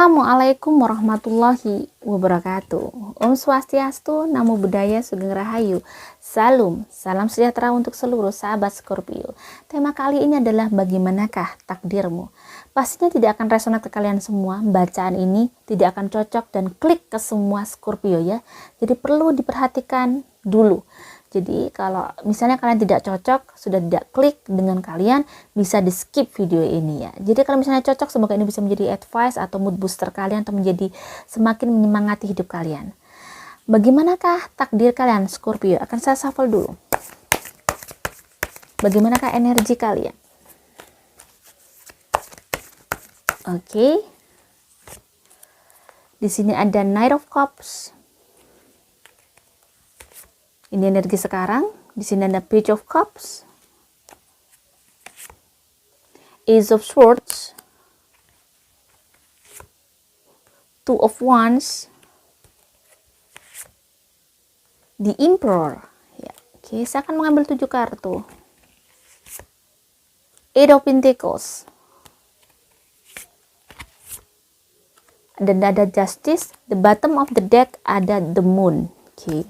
Assalamualaikum warahmatullahi wabarakatuh. Om Swastiastu, Namo Buddhaya, Sugeng Rahayu. Salam sejahtera untuk seluruh sahabat Scorpio. Tema kali ini adalah bagaimanakah takdirmu? Pastinya tidak akan resonat ke kalian semua. Bacaan ini tidak akan cocok dan klik ke semua Scorpio ya. Jadi perlu diperhatikan dulu. Jadi kalau misalnya kalian tidak cocok, sudah tidak klik dengan kalian, bisa di skip video ini ya. Jadi kalau misalnya cocok, semoga ini bisa menjadi advice atau mood booster kalian, atau menjadi semakin menyemangati hidup kalian. Bagaimanakah takdir kalian Scorpio? Akan saya shuffle dulu. Bagaimanakah energi kalian? Oke. Di sini ada Knight of Cups. Ini energi sekarang. Di sini ada Page of Cups, Ace of Swords, Two of Wands, The Emperor. Ya, oke, saya akan mengambil 7 kartu. Eight of Pentacles. Dan ada Justice. The bottom of the deck ada The Moon. Oke.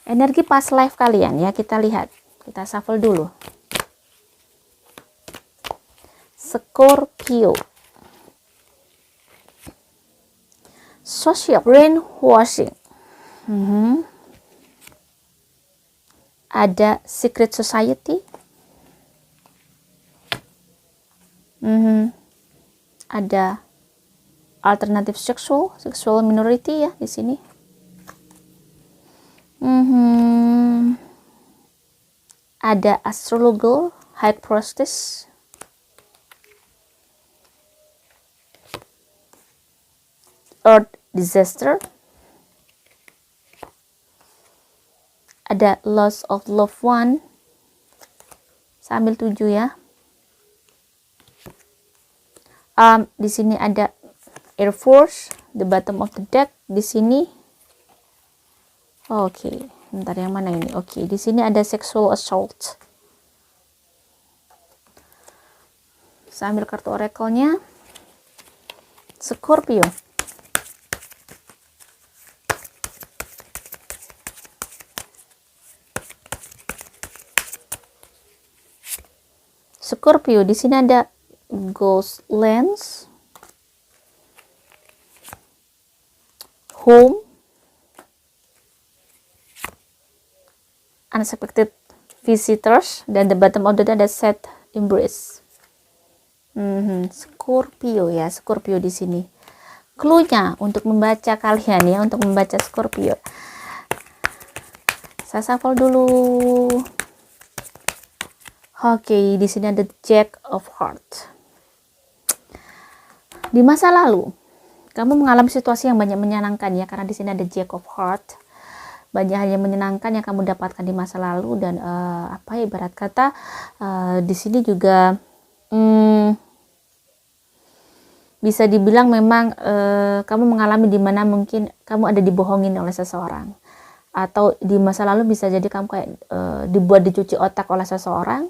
Energi past life kalian ya, kita lihat. Kita shuffle dulu. Scorpio. Social brainwashing. Ada secret society. Ada alternative sexual minority ya di sini. Ada astrologer, high priestess, earth disaster, ada loss of loved one. Saya ambil 7 ya. Di sini ada Air Force, the bottom of the deck di sini. Oke, bentar yang mana ini? Oke, di sini ada sexual assault. Saya ambil kartu oracle-nya. Scorpio. Scorpio, di sini ada Ghost Lands, Home, Unexpected Visitors, dan the bottom of the deck ada Sad Embrace. Scorpio ya, Scorpio di sini. Clue-nya untuk membaca kalian ya, untuk membaca Scorpio. Saya shuffle dulu. Oke, di sini ada Jack of Hearts. Di masa lalu, kamu mengalami situasi yang banyak menyenangkan ya, karena di sini ada Jack of Hearts. Banyak hal yang menyenangkan yang kamu dapatkan di masa lalu, dan ibarat kata di sini juga bisa dibilang memang kamu mengalami di mana mungkin kamu ada dibohongin oleh seseorang, atau di masa lalu bisa jadi kamu kayak dibuat dicuci otak oleh seseorang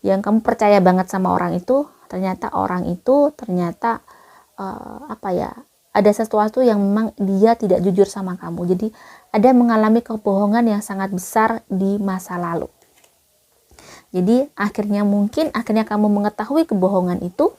yang kamu percaya banget sama orang itu, ternyata ada sesuatu yang memang dia tidak jujur sama kamu. Jadi ada mengalami kebohongan yang sangat besar di masa lalu. Jadi akhirnya kamu mengetahui kebohongan itu,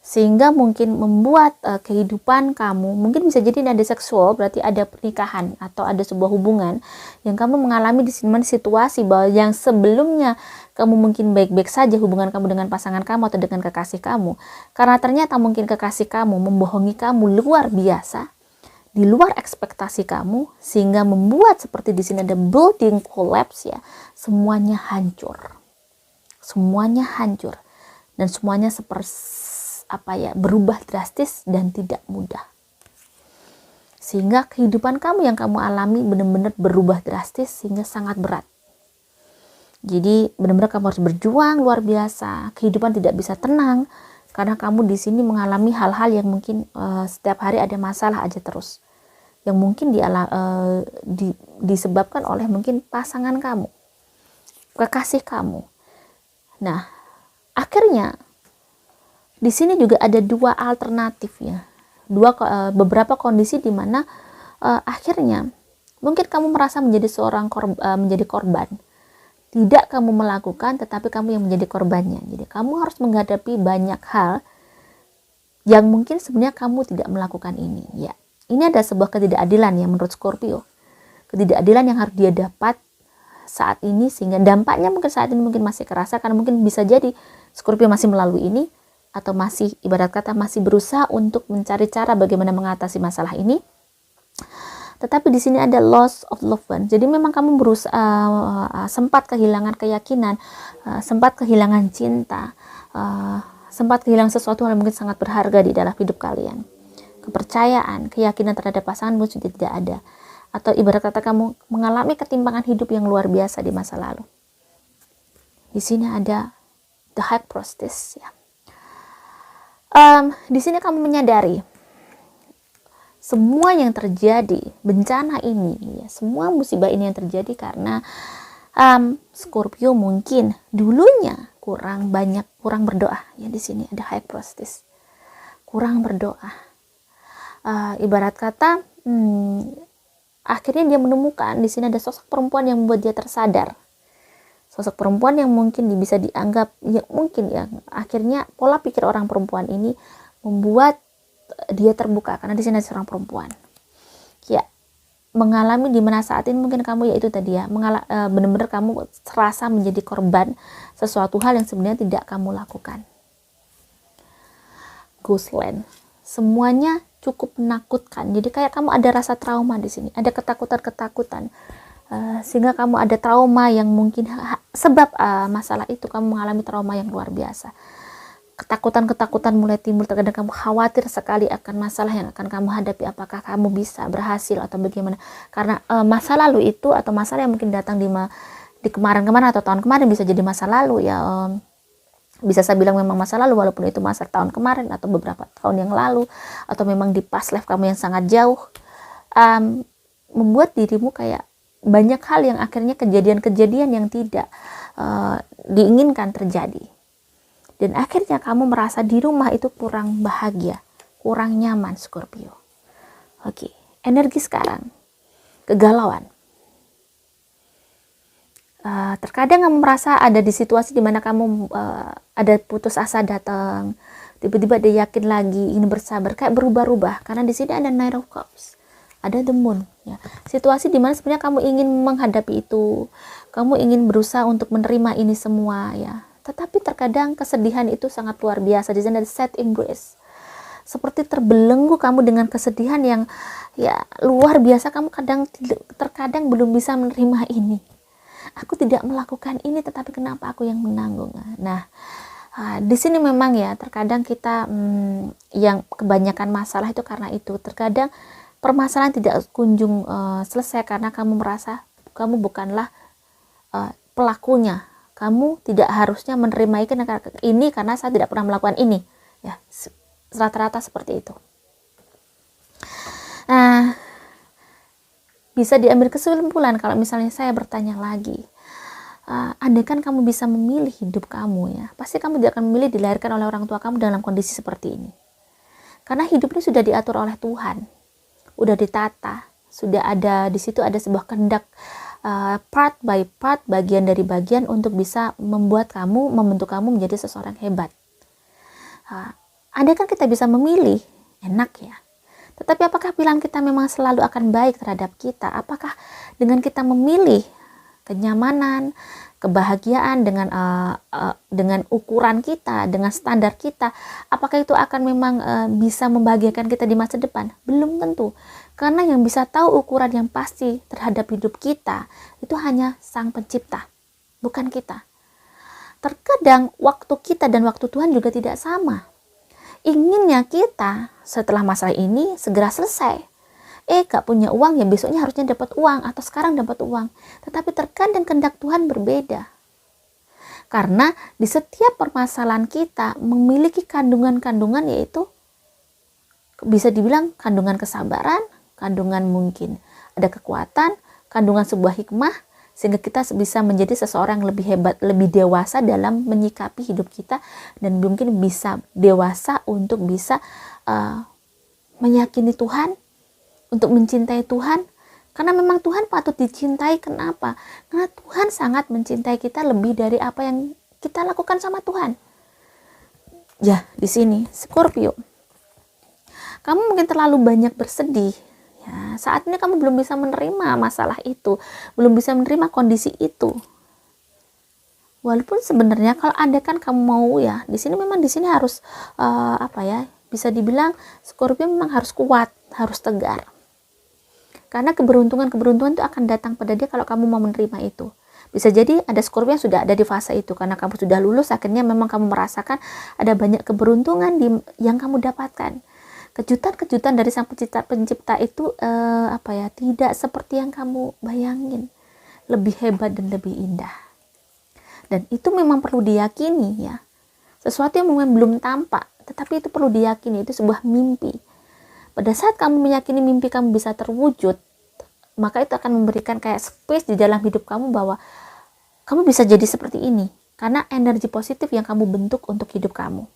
sehingga mungkin membuat kehidupan kamu, mungkin bisa jadi ada seksual, berarti ada pernikahan atau ada sebuah hubungan yang kamu mengalami di situasi bahwa yang sebelumnya kamu mungkin baik-baik saja hubungan kamu dengan pasangan kamu atau dengan kekasih kamu, karena ternyata mungkin kekasih kamu membohongi kamu luar biasa, di luar ekspektasi kamu, sehingga membuat seperti di sini ada building collapse ya, semuanya hancur dan semuanya berubah drastis dan tidak mudah, sehingga kehidupan kamu yang kamu alami benar-benar berubah drastis sehingga sangat berat. Jadi benar-benar kamu harus berjuang luar biasa. Kehidupan tidak bisa tenang karena kamu di sini mengalami hal-hal yang mungkin setiap hari ada masalah aja terus, yang mungkin disebabkan oleh mungkin pasangan kamu, kekasih kamu. Nah, akhirnya Di sini juga ada dua alternatif ya, beberapa kondisi di mana akhirnya mungkin kamu merasa menjadi menjadi korban. Tidak kamu melakukan, tetapi kamu yang menjadi korbannya. Jadi kamu harus menghadapi banyak hal yang mungkin sebenarnya kamu tidak melakukan ini. Ya, ini ada sebuah ketidakadilan ya menurut Scorpio. Ketidakadilan yang harus dia dapat saat ini, sehingga dampaknya mungkin saat ini mungkin masih kerasa, karena mungkin bisa jadi Scorpio masih melalui ini, atau masih ibarat kata masih berusaha untuk mencari cara bagaimana mengatasi masalah ini. Tetapi di sini ada loss of loved one. Jadi memang kamu berusaha sempat kehilangan keyakinan, sempat kehilangan cinta, sempat kehilangan sesuatu yang mungkin sangat berharga di dalam hidup kalian. Kepercayaan, keyakinan terhadap pasanganmu sudah tidak ada. Atau ibarat kata kamu mengalami ketimpangan hidup yang luar biasa di masa lalu. Di sini ada the High Priestess ya. Di sini kamu menyadari semua yang terjadi, bencana ini, ya, semua musibah ini yang terjadi karena Scorpio mungkin dulunya kurang berdoa. Ya, di sini ada High Priestess, kurang berdoa. Ibarat kata, akhirnya dia menemukan di sini ada sosok perempuan yang membuat dia tersadar. Sosok perempuan yang mungkin bisa dianggap, ya mungkin ya, akhirnya pola pikir orang perempuan ini membuat dia terbuka, karena di sini ada seorang perempuan ya mengalami di mana saat ini mungkin kamu yaitu tadi ya benar-benar kamu terasa menjadi korban sesuatu hal yang sebenarnya tidak kamu lakukan. Ghostland, semuanya cukup menakutkan. Jadi kayak kamu ada rasa trauma di sini, ada ketakutan sehingga kamu ada trauma yang mungkin sebab masalah itu kamu mengalami trauma yang luar biasa. Ketakutan mulai timbul, terkadang kamu khawatir sekali akan masalah yang akan kamu hadapi, apakah kamu bisa berhasil atau bagaimana, karena masa lalu itu atau masalah yang mungkin datang di kemarin atau tahun kemarin bisa jadi masa lalu ya, bisa saya bilang memang masa lalu walaupun itu masa tahun kemarin atau beberapa tahun yang lalu, atau memang di past life kamu yang sangat jauh, membuat dirimu kayak banyak hal yang akhirnya kejadian-kejadian yang tidak diinginkan terjadi. Dan akhirnya kamu merasa di rumah itu kurang bahagia, kurang nyaman, Scorpio. Oke, energi sekarang, kegalauan. Terkadang kamu merasa ada di situasi di mana kamu ada putus asa datang, tiba-tiba ada yakin lagi, ingin bersabar, kayak berubah-ubah. Karena di sini ada Knight of Cups, ada the Moon. Ya. Situasi di mana sebenarnya kamu ingin menghadapi itu, kamu ingin berusaha untuk menerima ini semua, ya. Tetapi terkadang kesedihan itu sangat luar biasa. Di sana ada sad embrace. Seperti terbelenggu kamu dengan kesedihan yang ya luar biasa. Kamu terkadang belum bisa menerima ini. Aku tidak melakukan ini, tetapi kenapa aku yang menanggung? Nah, di sini memang ya terkadang kita yang kebanyakan masalah itu karena itu. Terkadang permasalahan tidak kunjung selesai karena kamu merasa kamu bukanlah pelakunya. Kamu tidak harusnya menerima ini karena saya tidak pernah melakukan ini. Ya, rata-rata seperti itu. Nah, bisa diambil kesimpulan kalau misalnya saya bertanya lagi, andai kan kamu bisa memilih hidup kamu ya, pasti kamu tidak akan memilih dilahirkan oleh orang tua kamu dalam kondisi seperti ini. Karena hidup ini sudah diatur oleh Tuhan, udah ditata, sudah ada di situ ada sebuah kehendak. Part by part, bagian dari bagian untuk bisa membuat kamu, membentuk kamu menjadi seseorang hebat. Andai kan kita bisa memilih, enak ya. Tetapi apakah pilihan kita memang selalu akan baik terhadap kita? Apakah dengan kita memilih kenyamanan, kebahagiaan dengan ukuran kita, dengan standar kita, apakah itu akan memang bisa membahagiakan kita di masa depan? Belum tentu. Karena yang bisa tahu ukuran yang pasti terhadap hidup kita itu hanya Sang Pencipta, bukan kita. Terkadang waktu kita dan waktu Tuhan juga tidak sama. Inginnya kita setelah masalah ini segera selesai. Gak punya uang ya besoknya harusnya dapat uang atau sekarang dapat uang. Tetapi terkadang kehendak Tuhan berbeda. Karena di setiap permasalahan kita memiliki kandungan-kandungan, yaitu bisa dibilang kandungan kesabaran, kandungan mungkin ada kekuatan, kandungan sebuah hikmah, sehingga kita bisa menjadi seseorang yang lebih hebat, lebih dewasa dalam menyikapi hidup kita, dan mungkin bisa dewasa untuk bisa meyakini Tuhan, untuk mencintai Tuhan. Karena memang Tuhan patut dicintai. Kenapa? Karena Tuhan sangat mencintai kita lebih dari apa yang kita lakukan sama Tuhan. Ya, di sini Scorpio, kamu mungkin terlalu banyak bersedih. Ya, saat ini kamu belum bisa menerima masalah itu, belum bisa menerima kondisi itu. Walaupun sebenarnya kalau Anda kan kamu mau, ya, di sini memang di sini harus bisa dibilang Scorpio memang harus kuat, harus tegar. Karena keberuntungan itu akan datang pada dia kalau kamu mau menerima itu. Bisa jadi ada Scorpio yang sudah ada di fase itu, karena kamu sudah lulus, akhirnya memang kamu merasakan ada banyak keberuntungan yang kamu dapatkan. Kejutan-kejutan dari sang pencipta itu tidak seperti yang kamu bayangin, lebih hebat dan lebih indah. Dan itu memang perlu diyakini, ya. Sesuatu yang mungkin belum tampak, tetapi itu perlu diyakini, itu sebuah mimpi. Pada saat kamu meyakini mimpi kamu bisa terwujud, maka itu akan memberikan kayak space di dalam hidup kamu bahwa kamu bisa jadi seperti ini. Karena energi positif yang kamu bentuk untuk hidup kamu.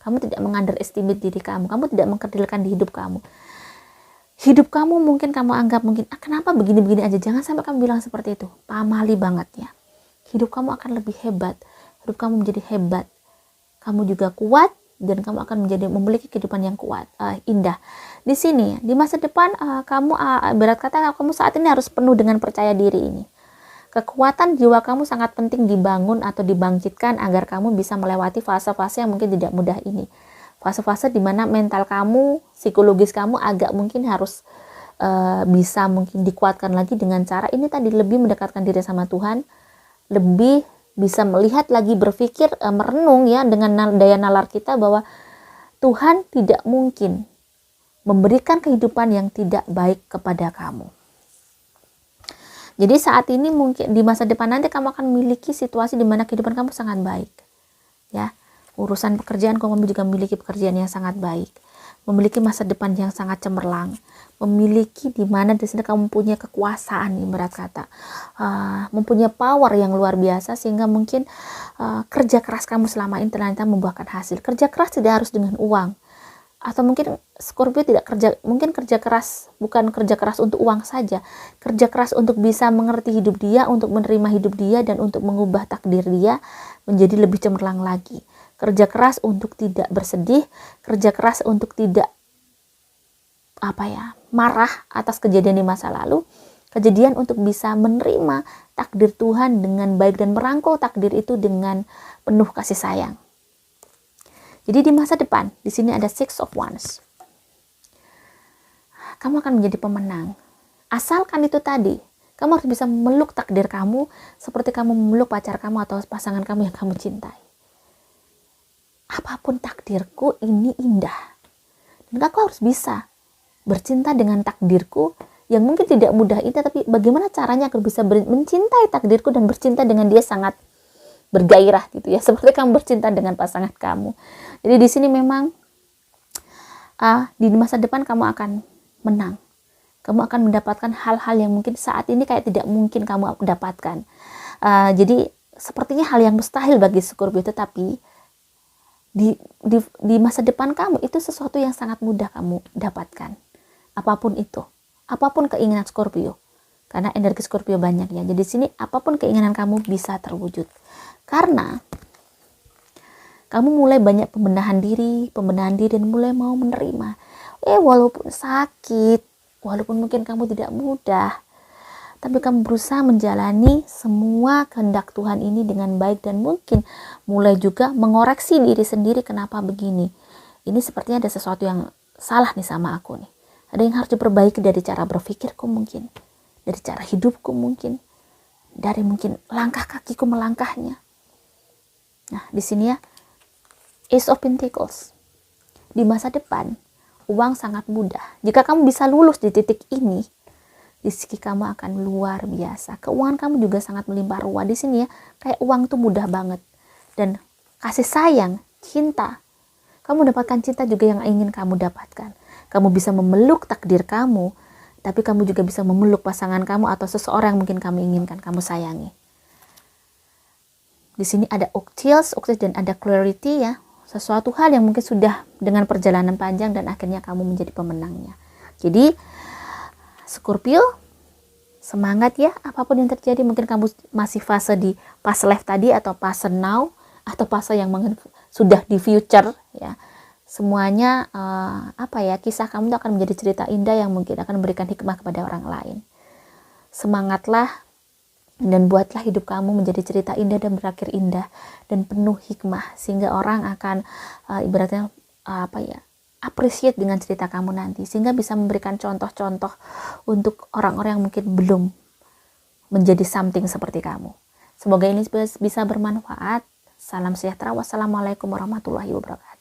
Kamu tidak mengunderestimate diri kamu. Kamu tidak mengkerdilkan di hidup kamu. Hidup kamu mungkin kamu anggap kenapa begini-begini aja. Jangan sampai kamu bilang seperti itu. Pamali banget, ya. Hidup kamu akan lebih hebat. Hidup kamu menjadi hebat. Kamu juga kuat. Dan kamu akan memiliki kehidupan yang kuat, indah. Di sini, di masa depan, kamu berat kata kamu saat ini harus penuh dengan percaya diri ini. Kekuatan jiwa kamu sangat penting dibangun atau dibangkitkan agar kamu bisa melewati fase-fase yang mungkin tidak mudah ini. Fase-fase di mana mental kamu, psikologis kamu agak mungkin harus bisa mungkin dikuatkan lagi dengan cara ini tadi, lebih mendekatkan diri sama Tuhan, lebih bisa melihat lagi, berpikir, merenung, ya, dengan daya nalar kita bahwa Tuhan tidak mungkin memberikan kehidupan yang tidak baik kepada kamu. Jadi saat ini mungkin di masa depan nanti kamu akan memiliki situasi di mana kehidupan kamu sangat baik, ya. Urusan pekerjaan kamu juga memiliki pekerjaan yang sangat baik, memiliki masa depan yang sangat cemerlang, memiliki di mana di sini kamu punya kekuasaan, ibarat kata, mempunyai power yang luar biasa, sehingga mungkin kerja keras kamu selama ini ternyata membuahkan hasil. Kerja keras tidak harus dengan uang, atau mungkin Scorpio mungkin kerja keras bukan kerja keras untuk uang saja, kerja keras untuk bisa mengerti hidup dia, untuk menerima hidup dia, dan untuk mengubah takdir dia menjadi lebih cemerlang lagi. Kerja keras untuk tidak bersedih, kerja keras untuk tidak marah atas kejadian di masa lalu, kejadian untuk bisa menerima takdir Tuhan dengan baik dan merangkul takdir itu dengan penuh kasih sayang. Jadi di masa depan, di sini ada Six of Wands. Kamu akan menjadi pemenang. Asalkan itu tadi, kamu harus bisa memeluk takdir kamu seperti kamu memeluk pacar kamu atau pasangan kamu yang kamu cintai. Apapun takdirku, ini indah. Dan aku harus bisa bercinta dengan takdirku yang mungkin tidak mudah itu, tapi bagaimana caranya aku bisa mencintai takdirku dan bercinta dengan dia sangat bergairah, gitu ya, seperti kamu bercinta dengan pasangan kamu. Jadi di sini memang di masa depan kamu akan menang. Kamu akan mendapatkan hal-hal yang mungkin saat ini kayak tidak mungkin kamu dapatkan. Jadi sepertinya hal yang mustahil bagi Scorpio, tetapi di masa depan kamu itu sesuatu yang sangat mudah kamu dapatkan. Apapun itu, apapun keinginan Scorpio, karena energi Scorpio banyak, ya. Jadi di sini apapun keinginan kamu bisa terwujud, karena kamu mulai banyak pembenahan diri dan mulai mau menerima. Walaupun sakit, walaupun mungkin kamu tidak mudah, tapi kamu berusaha menjalani semua kehendak Tuhan ini dengan baik, dan mungkin mulai juga mengoreksi diri sendiri, kenapa begini. Ini sepertinya ada sesuatu yang salah nih sama aku nih. Ada yang harus diperbaiki dari cara berpikirku mungkin, dari cara hidupku mungkin, dari mungkin langkah kakiku melangkahnya. Nah, di sini ya, Ace of Pentacles. Di masa depan, uang sangat mudah. Jika kamu bisa lulus di titik ini, rezeki kamu akan luar biasa. Keuangan kamu juga sangat melimpah ruah. Di sini ya, kayak uang tuh mudah banget. Dan kasih sayang, cinta. Kamu dapatkan cinta juga yang ingin kamu dapatkan. Kamu bisa memeluk takdir kamu tapi kamu juga bisa memeluk pasangan kamu atau seseorang yang mungkin kamu inginkan, kamu sayangi. Di sini ada octiles dan ada clarity ya. Sesuatu hal yang mungkin sudah dengan perjalanan panjang dan akhirnya kamu menjadi pemenangnya. Jadi Scorpio, semangat ya, apapun yang terjadi. Mungkin kamu masih fase di past life tadi, atau fase now, atau fase yang sudah di future ya. Semuanya kisah kamu itu akan menjadi cerita indah yang mungkin akan memberikan hikmah kepada orang lain. Semangatlah dan buatlah hidup kamu menjadi cerita indah dan berakhir indah dan penuh hikmah, sehingga orang akan ibaratnya appreciate dengan cerita kamu nanti, sehingga bisa memberikan contoh-contoh untuk orang-orang yang mungkin belum menjadi something seperti kamu. Semoga ini bisa bermanfaat. Salam sejahtera. Wassalamualaikum warahmatullahi wabarakatuh.